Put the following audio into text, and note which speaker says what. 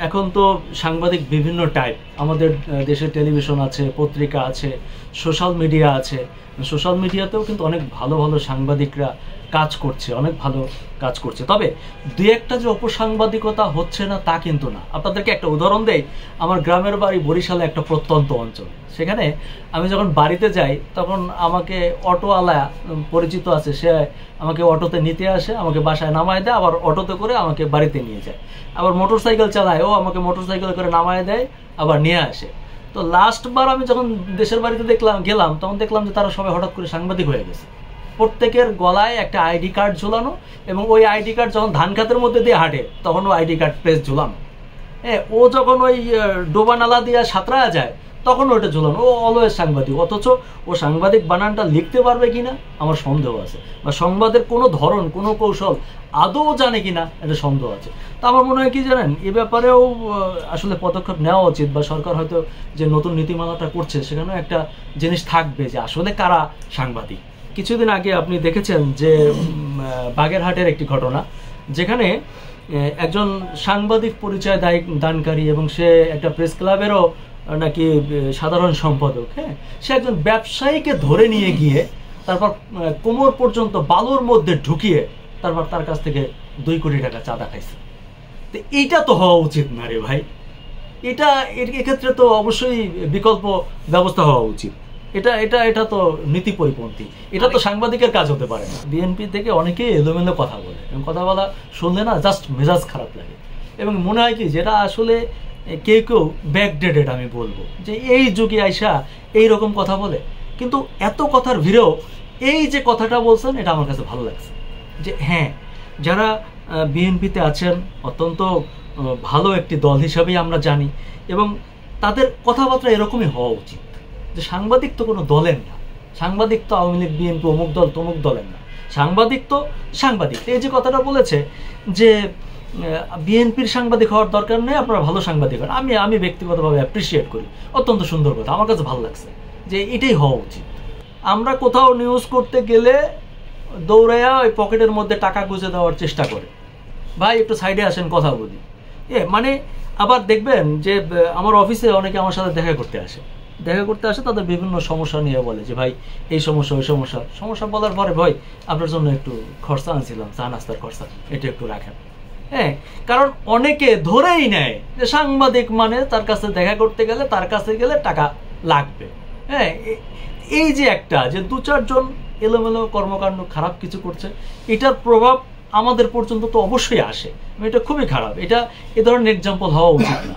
Speaker 1: এখন তো সাংবাদিক বিভিন্ন টাইপ, আমাদের দেশে টেলিভিশন আছে, পত্রিকা আছে, সোশ্যাল মিডিয়া আছে। সোশ্যাল মিডিয়াতেও কিন্তু অনেক ভালো ভালো সাংবাদিকরা কাজ করছে, অনেক ভালো কাজ করছে। তবে দুই একটা যে অপসাংবাদিকতা হচ্ছে না তা কিন্তু না। আপনাদেরকে একটা উদাহরণ দেই। আমার গ্রামের বাড়ি বরিশালে একটা প্রত্যন্ত অঞ্চল। সেখানে আমি যখন বাড়িতে যাই তখন আমাকে অটোওয়ালা পরিচিত আছে, সে আমাকে অটোতে নিতে আসে, আমাকে বাসায় নামায় দেয়, আবার অটোতে করে আমাকে বাড়িতে নিয়ে যায়। আবার মোটর সাইকেল চালায়, ও আমাকে মোটর সাইকেল করে নামায় দেয়, আবার নিয়ে আসে। তো লাস্টবার আমি যখন দেশের বাড়িতে গেলাম তখন দেখলাম যে তারা সবাই হঠাৎ করে সাংবাদিক হয়ে গেছে। প্রত্যেকের গলায় একটা আইডি কার্ড ঝুলানো, এবং ওই আইডি কার্ড যখন ধান খাতের মধ্যে দিয়ে হাঁটে তখন ও আইডি কার্ড প্রেস ঝুলানো। হ্যাঁ, ও যখন ওই ডোবা নালা দিয়ে সাঁতরা যায় তখন ওটা ঝুলানো। ও অলওয়েজ সাংবাদিক, অথচ ও সাংবাদিক বানানটা লিখতে পারবে কিনা আমার সন্দেহ আছে, বা সংবাদের কোনো ধরন, কোনো কৌশল আদৌ জানে কিনা এটা সন্দেহ আছে। তা আমার মনে হয় কি জানেন, এ ব্যাপারেও আসলে পদক্ষেপ নেওয়া উচিত, বা সরকার হয়তো যে নতুন নীতিমালাটা করছে সেখানেও একটা জিনিস থাকবে যে আসলে কারা সাংবাদিক। কিছুদিন আগে আপনি দেখেছেন যে বাগেরহাটের একটি ঘটনা, যেখানে একজন সাংবাদিক পরিচয় দানকারী এবং সে একটা প্রেস ক্লাবেরও নাকি সাধারণ সম্পাদক, হ্যাঁ, সে একজন ব্যবসায়ীকে ধরে নিয়ে গিয়ে তারপর কোমর পর্যন্ত বালুর মধ্যে ঢুকিয়ে তারপর তার কাছ থেকে 2 কোটি টাকা চাঁদা খাইছে। তো এইটা তো হওয়া উচিত না রে ভাই। এটা এক্ষেত্রে তো অবশ্যই বিকল্প ব্যবস্থা হওয়া উচিত। এটা এটা এটা তো নীতি পরিপন্থী, এটা তো সাংবাদিকের কাজ হতে পারে না। বিএনপি থেকে অনেকেই এলোমেলো কথা বলে, এবং কথা বলা শুনলে না জাস্ট মেজাজ খারাপ লাগে, এবং মনে হয় কি যেটা আসলে কেউ কেউ ব্যাকডেটেড আমি বলবো, যে এই যুগে আইসা এইরকম কথা বলে। কিন্তু এত কথার ভিড়েও এই যে কথাটা বলছেন এটা আমার কাছে ভালো লাগছে, যে হ্যাঁ, যারা বিএনপিতে আছেন অত্যন্ত ভালো একটি দল হিসাবেই আমরা জানি, এবং তাদের কথাবার্তা এরকমই হওয়া উচিত, যে সাংবাদিক তো কোনো দলের না, সাংবাদিক তো আওয়ামী লীগ, বিএনপি, অমুক দল তমুক দলের না, সাংবাদিক তো সাংবাদিক। এই যে কথাটা বলেছে যে বিএনপির সাংবাদিক হওয়ার দরকার নেই, আপনারা ভালো সাংবাদিক হন, আমি ব্যক্তিগতভাবে অ্যাপ্রিসিয়েট করি। অত্যন্ত সুন্দর কথা, আমার কাছে ভালো লাগছে যে এটাই হওয়া উচিত। আমরা কোথাও নিউজ করতে গেলে দৌড়াইয়া ওই পকেটের মধ্যে টাকা গুঁজে দেওয়ার চেষ্টা করে, ভাই একটু সাইডে আসেন কথা বলি। মানে আবার দেখবেন যে আমার অফিসে অনেকে আমার সাথে দেখা করতে আসে, তাদের বিভিন্ন সমস্যা নিয়ে বলে যে ভাই এই সমস্যা, ওই সমস্যা বলার পরে ভাই আপনার জন্য একটু খরচা আনছিলাম, চা নাস্তার খরচা, এটা একটু রাখেন। হ্যাঁ, কারণ অনেকে ধরেই নেয় যে সাংবাদিক মানে তার কাছে দেখা করতে গেলে, তার কাছে গেলে টাকা লাগবে। হ্যাঁ, এই যে একটা যে 2-4 জন এলোমেলো কর্মকাণ্ড খারাপ কিছু করছে, এটার প্রভাব আমাদের পর্যন্ত তো অবশ্যই আসে, এটা খুবই খারাপ। এটা এ ধরনের এক্সাম্পল হওয়া উচিত না।